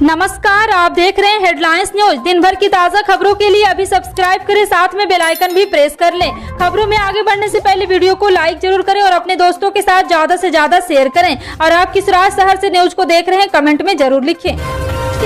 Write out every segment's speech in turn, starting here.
नमस्कार, आप देख रहे हैं हेडलाइंस न्यूज। दिन भर की ताज़ा खबरों के लिए अभी सब्सक्राइब करें, साथ में बेल आइकन भी प्रेस कर लें। खबरों में आगे बढ़ने से पहले वीडियो को लाइक जरूर करें और अपने दोस्तों के साथ ज्यादा से ज्यादा शेयर करें। और आप किस राज्य शहर से न्यूज को देख रहे हैं, कमेंट में जरूर लिखें।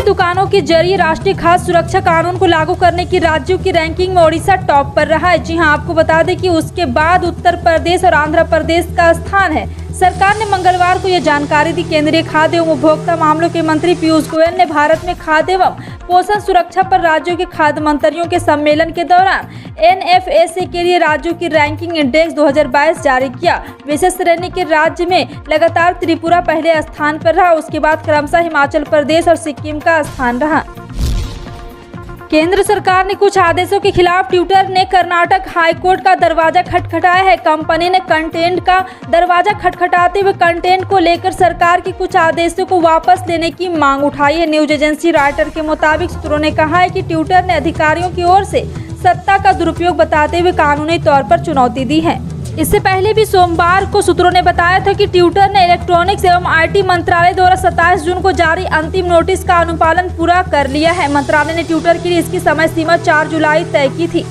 दुकानों के जरिए राष्ट्रीय खाद्य सुरक्षा कानून को लागू करने की राज्यों की रैंकिंग में ओडिशा टॉप पर रहा है। जी हां, आपको बता दें कि उसके बाद उत्तर प्रदेश और आंध्र प्रदेश का स्थान है। सरकार ने मंगलवार को यह जानकारी दी। केंद्रीय खाद्य एवं उपभोक्ता मामलों के मंत्री पीयूष गोयल ने भारत में खाद्य एवं पोषण सुरक्षा पर राज्यों के खाद्य मंत्रियों के सम्मेलन के दौरान NFSA के लिए राज्यों की रैंकिंग इंडेक्स 2022 जारी किया। विशेष श्रेणी के राज्य में लगातार त्रिपुरा पहले स्थान पर रहा, उसके बाद क्रमशः हिमाचल प्रदेश और सिक्किम का स्थान रहा। केंद्र सरकार ने कुछ आदेशों के खिलाफ ट्विटर ने कर्नाटक हाईकोर्ट का दरवाजा खटखटाया है। कंपनी ने कंटेंट का दरवाजा खटखटाते हुए कंटेंट को लेकर सरकार के कुछ आदेशों को वापस लेने की मांग उठाई है। न्यूज एजेंसी रॉयटर्स के मुताबिक सूत्रों ने कहा है कि ट्विटर ने अधिकारियों की ओर से सत्ता का दुरुपयोग बताते हुए कानूनी तौर पर चुनौती दी है। इससे पहले भी सोमवार को सूत्रों ने बताया था कि ट्विटर ने इलेक्ट्रॉनिक्स एवं IT मंत्रालय द्वारा 27 जून को जारी अंतिम नोटिस का अनुपालन पूरा कर लिया है। मंत्रालय ने ट्विटर के लिए इसकी समय सीमा 4 जुलाई तय की थी।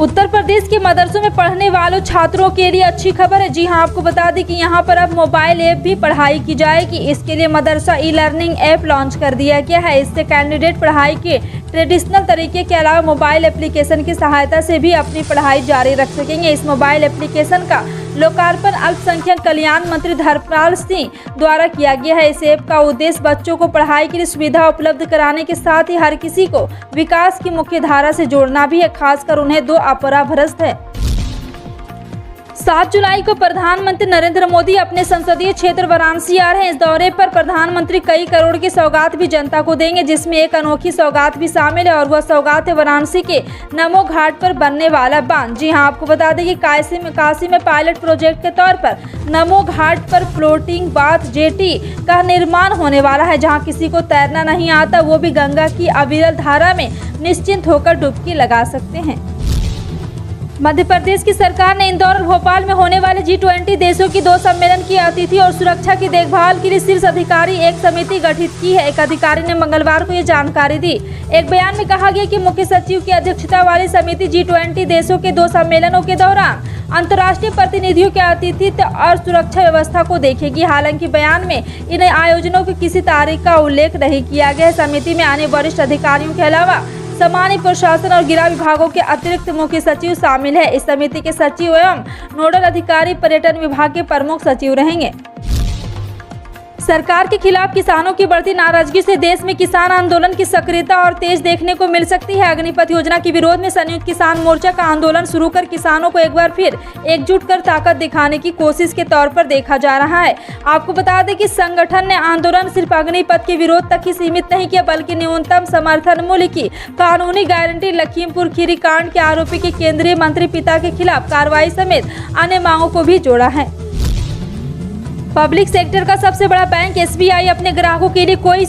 उत्तर प्रदेश के मदरसों में पढ़ने वालों छात्रों के लिए अच्छी खबर है। जी हां, आपको बता दें कि यहां पर अब मोबाइल ऐप भी पढ़ाई की जाएगी। इसके लिए मदरसा ई-लर्निंग ऐप लॉन्च कर दिया गया है। इससे कैंडिडेट पढ़ाई के ट्रेडिशनल तरीके के अलावा मोबाइल एप्लीकेशन की सहायता से भी अपनी पढ़ाई जारी रख सकेंगे। इस मोबाइल एप्लीकेशन का लोकार्पण अल्पसंख्यक कल्याण मंत्री धर्मपाल सिंह द्वारा किया गया है। इस ऐप का उद्देश्य बच्चों को पढ़ाई के लिए सुविधा उपलब्ध कराने के साथ ही हर किसी को विकास की मुख्य धारा से जोड़ना भी है, खासकर उन्हें दो अपराभ्रष्ट है। 7 जुलाई को प्रधानमंत्री नरेंद्र मोदी अपने संसदीय क्षेत्र वाराणसी आ रहे हैं। इस दौरे पर प्रधानमंत्री कई करोड़ की सौगात भी जनता को देंगे, जिसमें एक अनोखी सौगात भी शामिल है और वह सौगात है वाराणसी के नमो घाट पर बनने वाला बांध। जी हां, आपको बता दें कि काशी में पायलट प्रोजेक्ट के तौर पर नमो घाट पर फ्लोटिंग बाथ जेटी का निर्माण होने वाला है। जहाँ किसी को तैरना नहीं आता, वो भी गंगा की अविरल धारा में निश्चिंत होकर डुबकी लगा सकते हैं। मध्य प्रदेश की सरकार ने इंदौर और भोपाल में होने वाले G20 देशों की 2 सम्मेलन की अतिथि और सुरक्षा की देखभाल के लिए शीर्ष अधिकारी एक समिति गठित की है। एक अधिकारी ने मंगलवार को ये जानकारी दी। एक बयान में कहा गया कि मुख्य सचिव की अध्यक्षता वाली समिति G20 देशों के 2 सम्मेलनों के दौरान अंतर्राष्ट्रीय प्रतिनिधियों के आतिथ्य और सुरक्षा व्यवस्था को देखेगी। हालांकि बयान में इन आयोजनों की किसी तारीख का उल्लेख नहीं किया गया है। समिति में आने वरिष्ठ अधिकारियों के अलावा सामान्य प्रशासन और गृह विभागों के अतिरिक्त मुख्य सचिव शामिल है। इस समिति के सचिव एवं नोडल अधिकारी पर्यटन विभाग के प्रमुख सचिव रहेंगे। सरकार के खिलाफ किसानों की बढ़ती नाराजगी से देश में किसान आंदोलन की सक्रियता और तेज देखने को मिल सकती है। अग्निपथ योजना के विरोध में संयुक्त किसान मोर्चा का आंदोलन शुरू कर किसानों को एक बार फिर एकजुट कर ताकत दिखाने की कोशिश के तौर पर देखा जा रहा है। आपको बता दें कि संगठन ने आंदोलन सिर्फ अग्निपथ के विरोध तक ही सीमित नहीं किया, बल्कि न्यूनतम समर्थन मूल्य की कानूनी गारंटी, लखीमपुर खीरी कांड के आरोपी के केंद्रीय मंत्री पिता के खिलाफ कार्रवाई समेत अन्य मांगों को भी जोड़ा है। पब्लिक सेक्टर का सबसे बड़ा बैंक SBI अपने ग्राहकों के लिए कई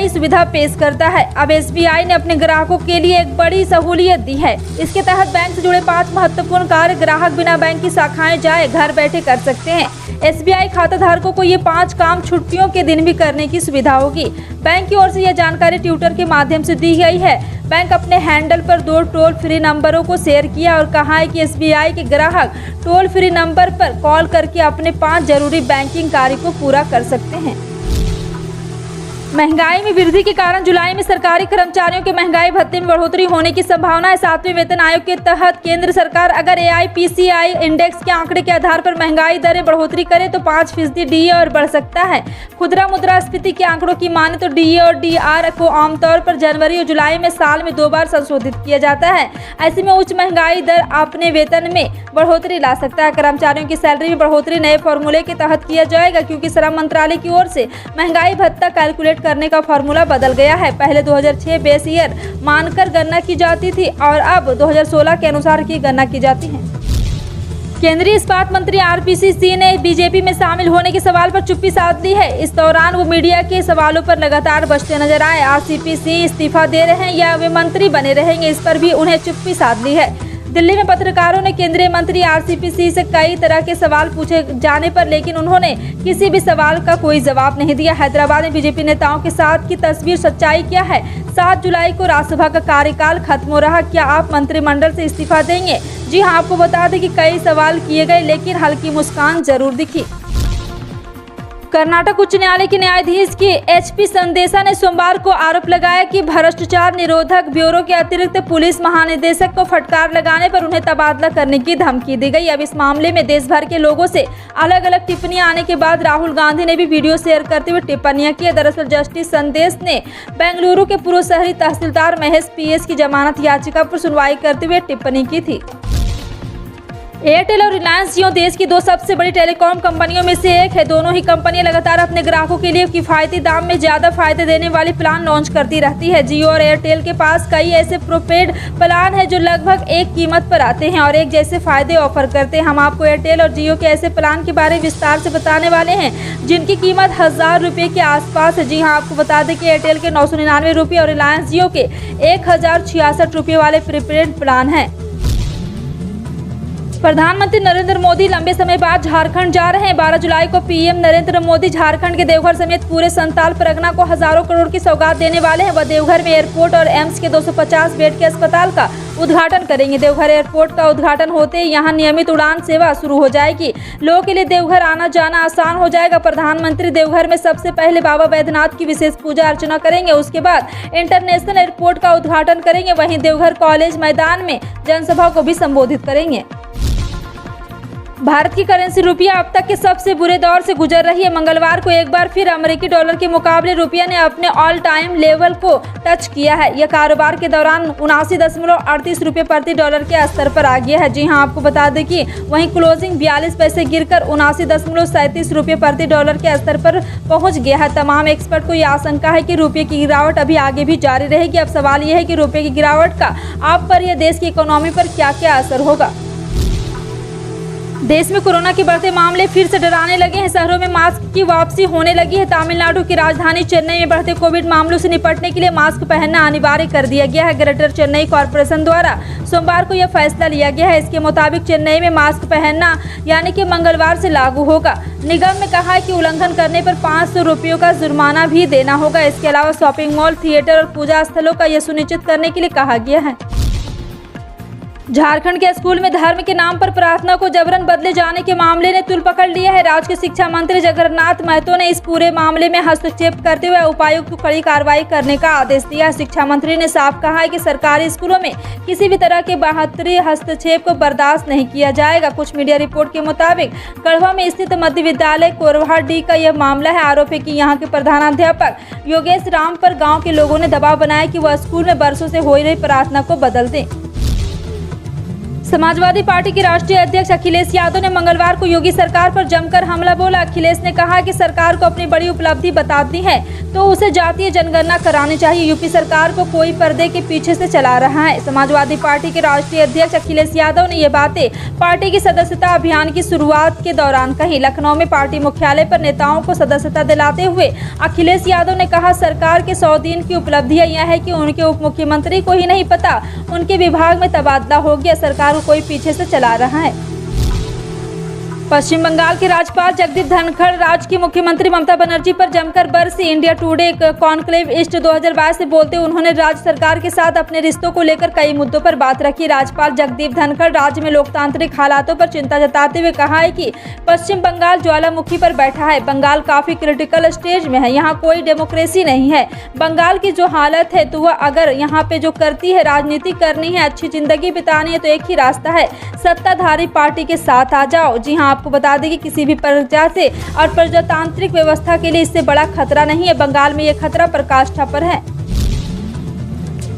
सुविधा पेश करता है। अब SBI ने अपने ग्राहकों के लिए एक बड़ी सहूलियत दी है। इसके तहत बैंक से जुड़े 5 महत्वपूर्ण कार्य ग्राहक बिना बैंक की शाखाएं जाए घर बैठे कर सकते हैं। SBI खाता धारकों को ये 5 काम छुट्टियों के दिन भी करने की सुविधा होगी। बैंक की ओर से यह जानकारी ट्विटर के माध्यम से दी गई है। बैंक अपने हैंडल पर 2 टोल फ्री नंबरों को शेयर किया और कहा है कि SBI के ग्राहक टोल फ्री नंबर पर कॉल करके अपने 5 जरूरी बैंकिंग कार्य को पूरा कर सकते हैं। महंगाई में वृद्धि के कारण जुलाई में सरकारी कर्मचारियों के महंगाई भत्ते में बढ़ोतरी होने की संभावना है। 7वें वेतन आयोग के तहत केंद्र सरकार अगर AIPCI इंडेक्स के आंकड़े के आधार पर महंगाई दरें बढ़ोतरी करे तो 5% DA और बढ़ सकता है। खुदरा मुद्रास्फीति के आंकड़ों की माने तो DA और DR को आमतौर पर जनवरी और जुलाई में साल में 2 बार संशोधित किया जाता है। ऐसे में उच्च महंगाई दर अपने वेतन में बढ़ोतरी ला सकता है। कर्मचारियों की सैलरी में बढ़ोतरी नए फॉर्मूले के तहत किया जाएगा, क्योंकि श्रम मंत्रालय की ओर से महंगाई भत्ता कैलकुलेट करने का फॉर्मूला बदल गया है। पहले 2006 बेस ईयर मानकर गणना की जाती थी और अब 2016 के अनुसार की गणना की जाती है। केंद्रीय इस्पात मंत्री RPC सिंह ने बीजेपी में शामिल होने के सवाल पर चुप्पी साध ली है। इस दौरान वो मीडिया के सवालों पर लगातार बचते नजर आए। RCP सिंह इस्तीफा दे रहे हैं या वे मंत्री बने रहेंगे, इस पर भी उन्हें चुप्पी साध ली है। दिल्ली में पत्रकारों ने केंद्रीय मंत्री आरसीपी सिंह से कई तरह के सवाल पूछे जाने पर लेकिन उन्होंने किसी भी सवाल का कोई जवाब नहीं दिया। हैदराबाद में बीजेपी नेताओं के साथ की तस्वीर, सच्चाई क्या है? 7 जुलाई को राज्यसभा का कार्यकाल खत्म हो रहा, क्या आप मंत्रिमंडल से इस्तीफा देंगे? जी हां, आपको बता दें कि कई सवाल किए गए लेकिन हल्की मुस्कान जरूर दिखी। कर्नाटक उच्च न्यायालय के न्यायाधीश की एचपी संदेशा ने सोमवार को आरोप लगाया कि भ्रष्टाचार निरोधक ब्यूरो के अतिरिक्त पुलिस महानिदेशक को फटकार लगाने पर उन्हें तबादला करने की धमकी दी गई। अब इस मामले में देश भर के लोगों से अलग अलग टिप्पणियां आने के बाद राहुल गांधी ने भी वीडियो शेयर करते हुए टिप्पणियां की। दरअसल जस्टिस संदेश ने बेंगलुरु के पूर्व शहरी तहसीलदार महेश पीएस की जमानत याचिका पर सुनवाई करते हुए टिप्पणी की थी। एयरटेल और रिलायंस जियो देश की 2 सबसे बड़ी टेलीकॉम कंपनियों में से एक है। दोनों ही कंपनियां लगातार अपने ग्राहकों के लिए किफायती दाम में ज्यादा फायदे देने वाली प्लान लॉन्च करती रहती है। जियो और एयरटेल के पास कई ऐसे प्रीपेड प्लान हैं जो लगभग एक कीमत पर आते हैं और एक जैसे फायदे ऑफर करते हैं। हम आपको एयरटेल और जियो के ऐसे प्लान के बारे में विस्तार से बताने वाले हैं जिनकी कीमत 1000 रुपये के आसपास है। जी हाँ, आपको बता दें कि एयरटेल के 999 रुपये और रिलायंस जियो के 1066 रुपये वाले प्रीपेड प्लान हैं। प्रधानमंत्री नरेंद्र मोदी लंबे समय बाद झारखंड जा रहे हैं। 12 जुलाई को पीएम नरेंद्र मोदी झारखंड के देवघर समेत पूरे संताल परगना को हजारों करोड़ की सौगात देने वाले हैं। वह देवघर में एयरपोर्ट और एम्स के 250 बेड के अस्पताल का उद्घाटन करेंगे। देवघर एयरपोर्ट का उद्घाटन होते ही यहां नियमित उड़ान सेवा शुरू हो जाएगी। लोगों के लिए देवघर आना जाना आसान हो जाएगा। प्रधानमंत्री देवघर में सबसे पहले बाबा बैद्यनाथ की विशेष पूजा अर्चना करेंगे। उसके बाद इंटरनेशनल एयरपोर्ट का उद्घाटन करेंगे। वहीं देवघर कॉलेज मैदान में जनसभा को भी संबोधित करेंगे। भारत की करेंसी रुपया अब तक के सबसे बुरे दौर से गुजर रही है। मंगलवार को एक बार फिर अमेरिकी डॉलर के मुकाबले रुपया ने अपने ऑल टाइम लेवल को टच किया है। यह कारोबार के दौरान 79.38 रुपये प्रति डॉलर के स्तर पर आ गया है। जी हां, आपको बता दें कि वहीं क्लोजिंग 42 पैसे गिरकर 79.37 रुपये प्रति डॉलर के स्तर पर पहुंच गया है। तमाम एक्सपर्ट को यह आशंका है कि रुपये की गिरावट अभी आगे भी जारी रहेगी। अब सवाल यह है कि रुपये की गिरावट का आप पर या देश की इकोनॉमी पर क्या क्या असर होगा। देश में कोरोना के बढ़ते मामले फिर से डराने लगे हैं। शहरों में मास्क की वापसी होने लगी है। तमिलनाडु की राजधानी चेन्नई में बढ़ते कोविड मामलों से निपटने के लिए मास्क पहनना अनिवार्य कर दिया गया है। ग्रेटर चेन्नई कॉर्पोरेशन द्वारा सोमवार को यह फैसला लिया गया है। इसके मुताबिक चेन्नई में मास्क पहनना यानी कि मंगलवार से लागू होगा। निगम ने कहा है कि उल्लंघन करने पर 500 रुपयों का जुर्माना भी देना होगा। इसके अलावा शॉपिंग मॉल, थिएटर और पूजा स्थलों का यह सुनिश्चित करने के लिए कहा गया है। झारखंड के स्कूल में धर्म के नाम पर प्रार्थना को जबरन बदले जाने के मामले ने तूल पकड़ लिया है। राज्य के शिक्षा मंत्री जगन्नाथ महतो ने इस पूरे मामले में हस्तक्षेप करते हुए उपायुक्त को कड़ी कार्रवाई करने का आदेश दिया। शिक्षा मंत्री ने साफ कहा है कि सरकारी स्कूलों में किसी भी तरह के बाहरी हस्तक्षेप को बर्दाश्त नहीं किया जाएगा। कुछ मीडिया रिपोर्ट के मुताबिक गढ़वा में स्थित मध्य विद्यालय कोरवा डी का यह मामला है। आरोप है कि यहाँ के प्रधानाध्यापक योगेश राम पर गाँव के लोगों ने दबाव बनाया कि वह स्कूल में बरसों से हो रही प्रार्थना को बदल दें। समाजवादी पार्टी के राष्ट्रीय अध्यक्ष अखिलेश यादव ने मंगलवार को योगी सरकार पर जमकर हमला बोला। अखिलेश ने कहा कि सरकार को अपनी बड़ी उपलब्धि बताती है तो उसे जातीय जनगणना करानी चाहिए। यूपी सरकार को कोई पर्दे के पीछे से चला रहा है। समाजवादी पार्टी के राष्ट्रीय अध्यक्ष अखिलेश यादव ने ये बातें पार्टी की सदस्यता अभियान की शुरुआत के दौरान कही। लखनऊ में पार्टी मुख्यालय पर नेताओं को सदस्यता दिलाते हुए अखिलेश यादव ने कहा, सरकार के 100 दिन की उपलब्धियां यह है कि उनके उप मुख्यमंत्री को ही नहीं पता उनके विभाग में तबादला हो गया। सरकार कोई पीछे से चला रहा है। पश्चिम बंगाल के राज्यपाल जगदीप धनखड़ राज्य की मुख्यमंत्री ममता बनर्जी पर जमकर बरसी। इंडिया टुडे कॉन्क्लेव ईस्ट 2022 से बोलते उन्होंने राज्य सरकार के साथ अपने रिश्तों को लेकर कई मुद्दों पर बात रखी। राज्यपाल जगदीप धनखड़ राज्य में लोकतांत्रिक हालातों पर चिंता जताते हुए कहा है कि पश्चिम बंगाल ज्वालामुखी पर बैठा है। बंगाल काफी क्रिटिकल स्टेज में है। यहाँ कोई डेमोक्रेसी नहीं है। बंगाल की जो हालत है तो वह अगर यहाँ पे जो करती है, राजनीति करनी है, अच्छी जिंदगी बितानी है तो एक ही रास्ता है, सत्ताधारी पार्टी के साथ आ जाओ। जी हाँ, आपको बता दें कि किसी भी प्रजा से और प्रजातांत्रिक व्यवस्था के लिए इससे बड़ा खतरा नहीं है। बंगाल में यह खतरा पराकाष्ठा पर है।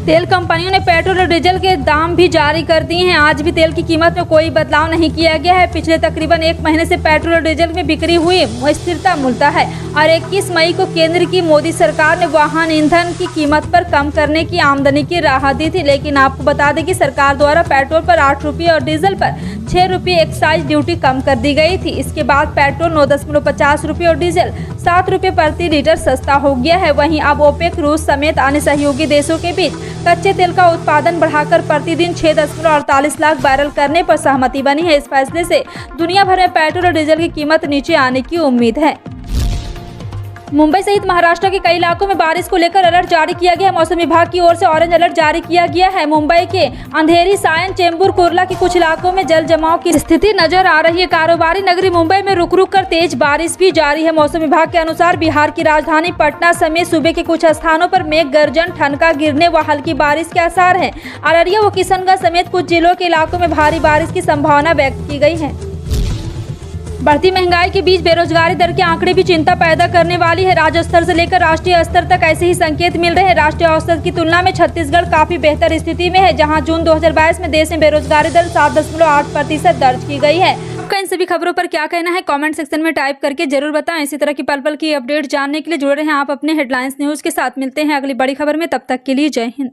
तेल कंपनियों ने पेट्रोल और डीजल के दाम भी जारी कर दिए हैं। आज भी तेल की कीमत में कोई बदलाव नहीं किया गया है। पिछले तकरीबन 1 महीने से पेट्रोल और डीजल में बिक्री हुई स्थिरता मूलता है और 21 मई को केंद्र की मोदी सरकार ने वाहन ईंधन की कीमत पर कम करने की आमदनी की राहत दी थी। लेकिन आपको बता दें कि सरकार द्वारा पेट्रोल पर 8 रुपये और डीजल पर 6 रुपये एक्साइज ड्यूटी कम कर दी गई थी। इसके बाद पेट्रोल 9.50 रुपये और डीजल 7 रुपये प्रति लीटर सस्ता हो गया है। वहीं अब ओपेक, रूस समेत अन्य सहयोगी देशों के बीच कच्चे तेल का उत्पादन बढ़ाकर प्रतिदिन 6.48 लाख बैरल करने पर सहमति बनी है। इस फैसले से दुनिया भर में पेट्रोल और डीजल की कीमत नीचे आने की उम्मीद है। मुंबई सहित महाराष्ट्र के कई इलाकों में बारिश को लेकर अलर्ट जारी किया गया है। मौसम विभाग की ओर से ऑरेंज अलर्ट जारी किया गया है। मुंबई के अंधेरी, सायन, चेंबूर, कुर्ला के कुछ इलाकों में जल जमाव की स्थिति नजर आ रही है। कारोबारी नगरी मुंबई में रुक रुक कर तेज बारिश भी जारी है। मौसम विभाग के अनुसार बिहार की राजधानी पटना समेत सूबे के कुछ स्थानों पर मेघ गर्जन, ठनका गिरने व हल्की बारिश के आसार हैं। अररिया व किशनगंज समेत कुछ जिलों के इलाकों में भारी बारिश की संभावना व्यक्त की गई है। बढ़ती महंगाई के बीच बेरोजगारी दर के आंकड़े भी चिंता पैदा करने वाली है। राज्य स्तर से लेकर राष्ट्रीय स्तर तक ऐसे ही संकेत मिल रहे हैं। राष्ट्रीय औसत की तुलना में छत्तीसगढ़ काफी बेहतर स्थिति में है, जहां जून 2022 में देश में बेरोजगारी दर 7.8% दर्ज की गई है। आपका इन सभी खबरों पर क्या कहना है, कमेंट सेक्शन में टाइप करके जरूर बताएं। इसी तरह की पल पल की अपडेट जानने के लिए जुड़े रहें आप अपने हेडलाइंस न्यूज के साथ। मिलते हैं अगली बड़ी खबर में, तब तक के लिए जय हिंद।